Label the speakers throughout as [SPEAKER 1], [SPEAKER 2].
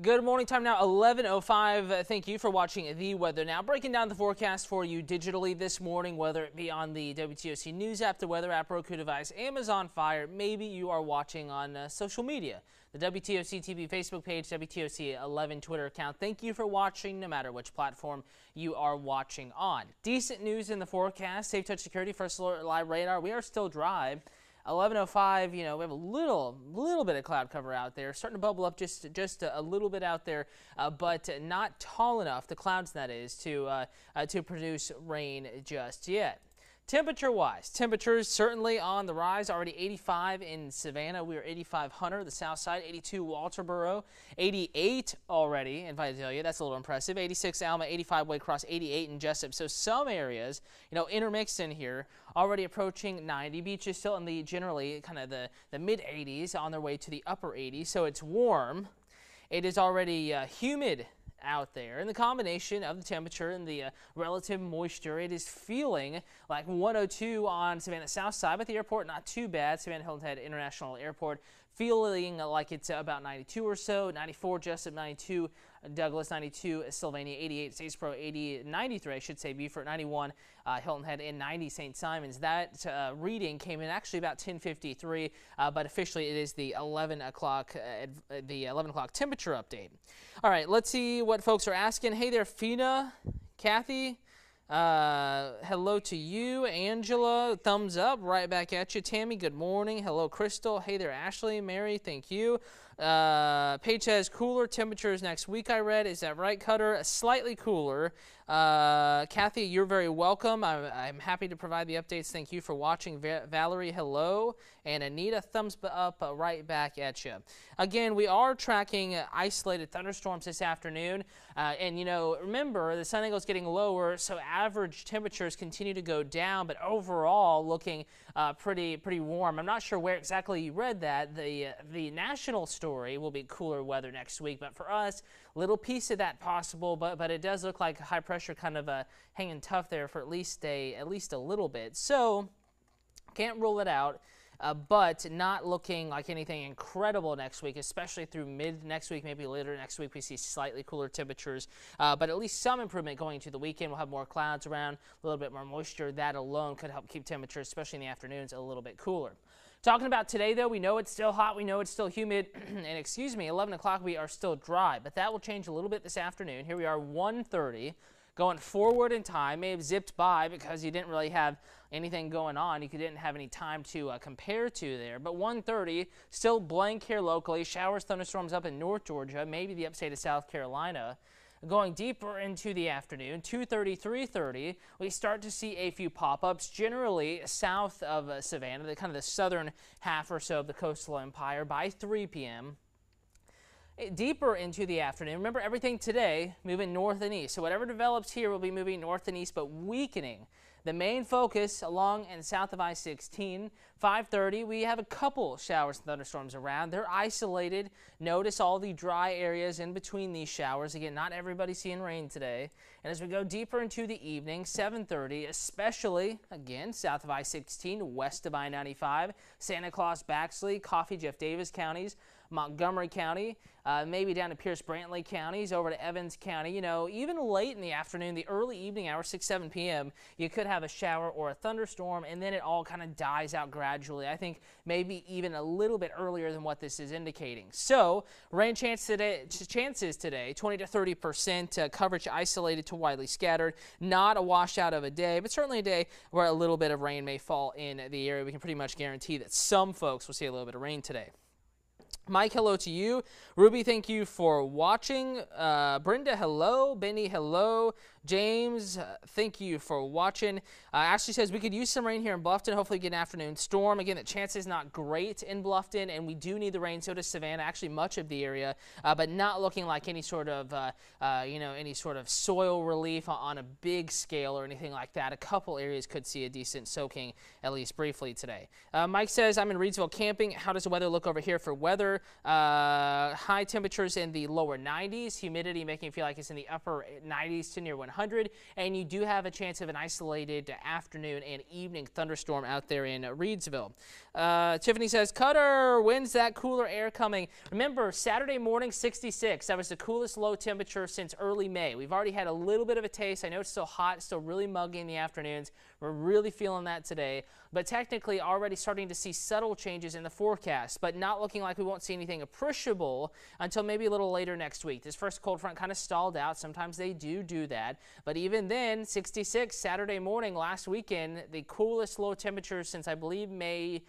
[SPEAKER 1] Good morning, time now 11:05. Thank you for watching the weather now. Breaking down the forecast for you digitally this morning, whether it be on the WTOC News app, the weather app, Roku device, Amazon Fire, maybe you are watching on social media. The WTOC TV Facebook page, WTOC 11 Twitter account. Thank you for watching no matter which platform you are watching on. Decent news in the forecast. Safe Touch Security, First Alert Live Radar. We are still dry. 11:05, we have a little bit of cloud cover out there, starting to bubble up just a little bit out there, but not tall enough, the clouds that is, to produce rain just yet. Temperature-wise, temperatures certainly on the rise. Already 85 in Savannah. We are 85 Hunter, the south side. 82 Walterboro. 88 already in Vidalia. That's a little impressive. 86 Alma. 85 Waycross. 88 in Jessup. So some areas, intermixed in here, already approaching 90. Beach is still in the generally kind of the mid-80s, on their way to the upper 80s. So it's warm. It is already humid out there, and the combination of the temperature and the relative moisture, it is feeling like 102 on Savannah South Side, but the airport not too bad. Savannah Hilton Head International Airport feeling like it's about 92 or so. 94 Jessup, 92 Douglas, 92 Sylvania, 88 Statesboro, 80 93 I should say Beaufort, 91 Hilton Head, and 90 St. Simons. That reading came in actually about 10:53, but officially it is the 11 o'clock temperature update. All right, let's see what folks are asking. Hey there, Fina, Kathy. Hello to you. Angela, thumbs up, right back at you. Tammy, good morning. Hello, Crystal. Hey there, Ashley. Mary, thank you. Paige says cooler temperatures next week, I read. Is that right, Cutter? Slightly cooler. Kathy, you're very welcome. I'm happy to provide the updates. Thank you for watching. Valerie, hello. And Anita, thumbs up right back at you. Again, we are tracking isolated thunderstorms this afternoon. And, remember, the sun angle is getting lower, so average temperatures continue to go down, but overall looking pretty warm. I'm not sure where exactly you read that. The national story will be cooler weather next week, but for us, little piece of that possible, but it does look like high pressure kind of hanging tough there for at least a little bit. So can't rule it out. But not looking like anything incredible next week, especially through mid next week, maybe later next week we see slightly cooler temperatures, but at least some improvement going into the weekend. We'll have more clouds around, a little bit more moisture. That alone could help keep temperatures, especially in the afternoons, a little bit cooler. Talking about today, though, we know it's still hot, we know it's still humid, and 11 o'clock we are still dry, but that will change a little bit this afternoon. Here we are, 1:30. Going forward in time, may have zipped by because you didn't really have anything going on. You didn't have any time to compare to there. But 1:30, still blank here locally. Showers, thunderstorms up in North Georgia, maybe the upstate of South Carolina. Going deeper into the afternoon, 2:30, 3:30, we start to see a few pop-ups, generally south of Savannah, the kind of the southern half or so of the coastal empire by 3 p.m. Deeper into the afternoon, remember everything today moving north and east. So whatever develops here will be moving north and east, but weakening. The main focus along and south of I-16, 5:30, we have a couple showers and thunderstorms around. They're isolated. Notice all the dry areas in between these showers. Again, not everybody seeing rain today. And as we go deeper into the evening, 7:30, especially, again, south of I-16, west of I-95, Santa Claus, Baxley, Coffee, Jeff Davis counties, Montgomery County, maybe down to Pierce Brantley counties, over to Evans County. Even late in the afternoon, the early evening hours, 6, 7 p.m., you could have a shower or a thunderstorm, and then it all kind of dies out gradually. I think maybe even a little bit earlier than what this is indicating. So rain chances today, 20 to 30%, coverage isolated to widely scattered. Not a washout of a day, but certainly a day where a little bit of rain may fall in the area. We can pretty much guarantee that some folks will see a little bit of rain today. Mike, hello to you. Ruby, thank you for watching. Brenda, hello. Benny, hello. James, thank you for watching. Ashley says we could use some rain here in Bluffton. Hopefully get an afternoon storm. Again, the chance is not great in Bluffton, and we do need the rain. So does Savannah, actually much of the area, but not looking like any sort of, any sort of soil relief on a big scale or anything like that. A couple areas could see a decent soaking, at least briefly today. Mike says, I'm in Reedsville camping. How does the weather look over here for weather? High temperatures in the lower 90s, humidity making it feel like it's in the upper 90s to near 100, and you do have a chance of an isolated afternoon and evening thunderstorm out there in Reedsville. Tiffany says, Cutter, when's that cooler air coming? Remember, Saturday morning, 66. That was the coolest low temperature since early May. We've already had a little bit of a taste. I know it's still hot, it's still really muggy in the afternoons. We're really feeling that today. But technically already starting to see subtle changes in the forecast, but not looking like we won't see anything appreciable until maybe a little later next week. This first cold front kind of stalled out. Sometimes they do that. But even then, 66 Saturday morning last weekend, the coolest low temperature since I believe May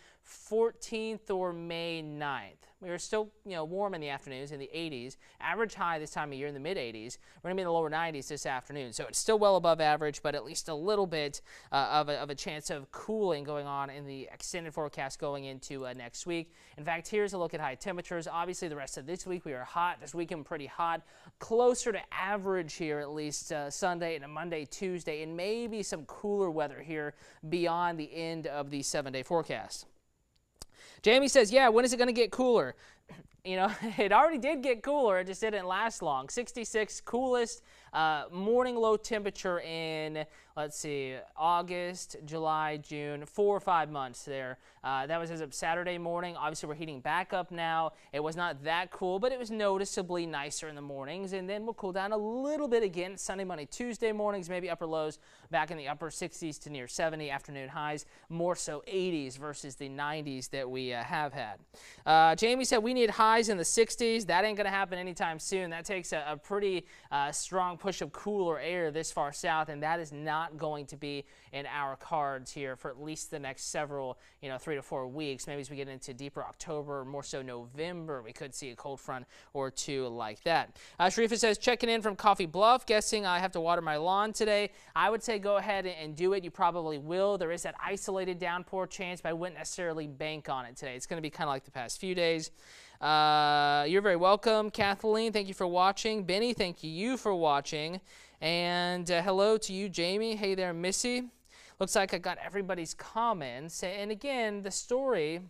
[SPEAKER 1] 14th or May 9th. We were still, warm in the afternoons in the 80s. Average high this time of year in the mid-80s. We're going to be in the lower 90s this afternoon. So it's still well above average, but at least a little bit of a chance of cooling going on in the extended forecast going into next week. In fact, here's a look at high temperatures. Obviously, the rest of this week we are hot. This weekend pretty hot. Closer to average here at least Sunday and a Monday, Tuesday, and maybe some cooler weather here beyond the end of the 7-day forecast. Jamie says, yeah, when is it going to get cooler? It already did get cooler. It just didn't last long. 66, coolest morning low temperature in, let's see, August, July, June, 4 or 5 months there. That was as of Saturday morning. Obviously, we're heating back up now. It was not that cool, but it was noticeably nicer in the mornings, and then we'll cool down a little bit again Sunday, Monday, Tuesday mornings, maybe upper lows back in the upper 60s to near 70, afternoon highs, more so 80s versus the 90s that we have had. Jamie said we need highs in the 60s. That ain't going to happen anytime soon. That takes a pretty strong push of cooler air this far south, and that is not going to be in our cards here for at least the next several, 3 to 4 weeks. Maybe as we get into deeper October, more so November, we could see a cold front or two like that. Sharifa says, checking in from Coffee Bluff, guessing I have to water my lawn today. I would say go ahead and do it. You probably will. There is that isolated downpour chance, but I wouldn't necessarily bank on it today. It's going to be kind of like the past few days. You're very welcome. Kathleen, thank you for watching. Benny, thank you for watching. And hello to you, Jamie. Hey there, Missy. Looks like I got everybody's comments. And again, the story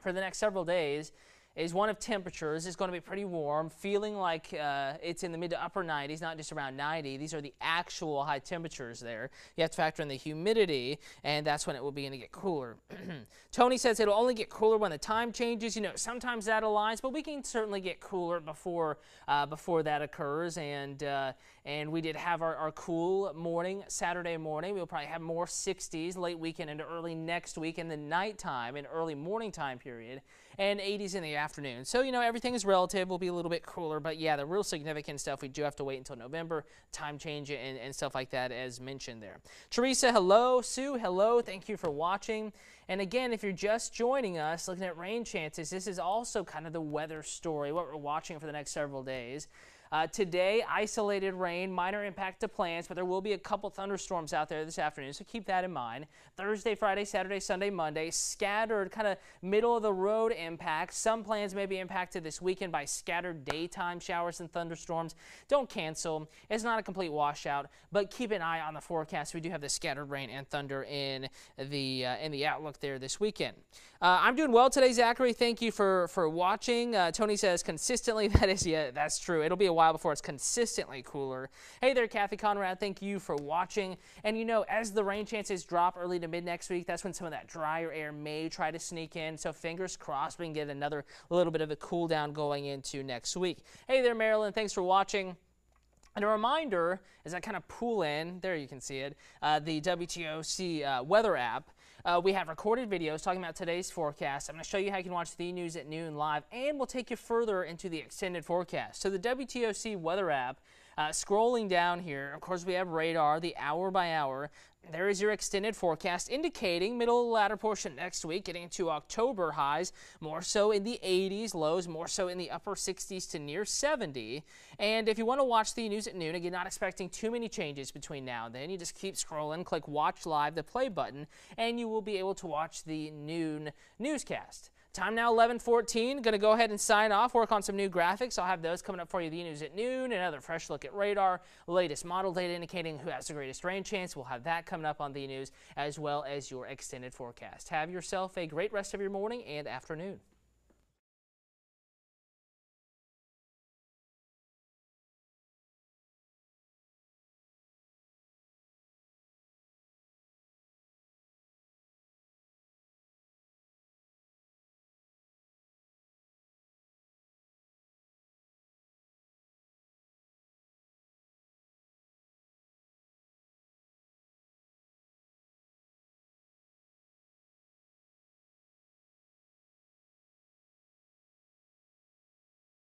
[SPEAKER 1] for the next several days is one of temperatures. It's going to be pretty warm, feeling like it's in the mid to upper 90s, not just around 90. These are the actual high temperatures there. You have to factor in the humidity, and that's when it will begin to get cooler. Tony says it'll only get cooler when the time changes. Sometimes that aligns, but we can certainly get cooler before that occurs. And we did have our cool morning Saturday morning. We'll probably have more 60s late weekend into early next week in the nighttime and early morning time period, and 80s in the afternoon. So, everything is relative. We'll be a little bit cooler, but yeah, the real significant stuff, we do have to wait until November, time change and stuff like that as mentioned there. Teresa, hello. Sue, hello. Thank you for watching. And again, if you're just joining us, looking at rain chances, this is also kind of the weather story, what we're watching for the next several days. Today, isolated rain, minor impact to plants, but there will be a couple thunderstorms out there this afternoon, so keep that in mind. Thursday, Friday, Saturday, Sunday, Monday, scattered kind of middle-of-the-road impacts. Some plants may be impacted this weekend by scattered daytime showers and thunderstorms. Don't cancel. It's not a complete washout, but keep an eye on the forecast. We do have the scattered rain and thunder in the outlook there this weekend. I'm doing well today, Zachary. Thank you for watching. Tony says consistently. That's true. It'll be a while before it's consistently cooler. Hey there, Kathy Conrad. Thank you for watching. And as the rain chances drop early to mid next week, that's when some of that drier air may try to sneak in. So fingers crossed we can get another little bit of a cool down going into next week. Hey there, Marilyn. Thanks for watching. And a reminder, as I kind of pull in, there you can see it, the WTOC weather app. We have recorded videos talking about today's forecast. I'm going to show you how you can watch the news at noon live, and we'll take you further into the extended forecast. So the WTOC weather app, scrolling down here, of course we have radar, the hour by hour. There is your extended forecast indicating middle to latter portion next week, getting into October highs, more so in the 80s, lows more so in the upper 60s to near 70. And if you want to watch the news at noon, again, not expecting too many changes between now and then, you just keep scrolling, click watch live, the play button, and you will be able to watch the noon newscast. Time now 11:14. Going to go ahead and sign off, work on some new graphics. I'll have those coming up for you, the news at noon, another fresh look at radar, latest model data indicating who has the greatest rain chance. We'll have that coming up on the news, as well as your extended forecast. Have yourself a great rest of your morning and afternoon.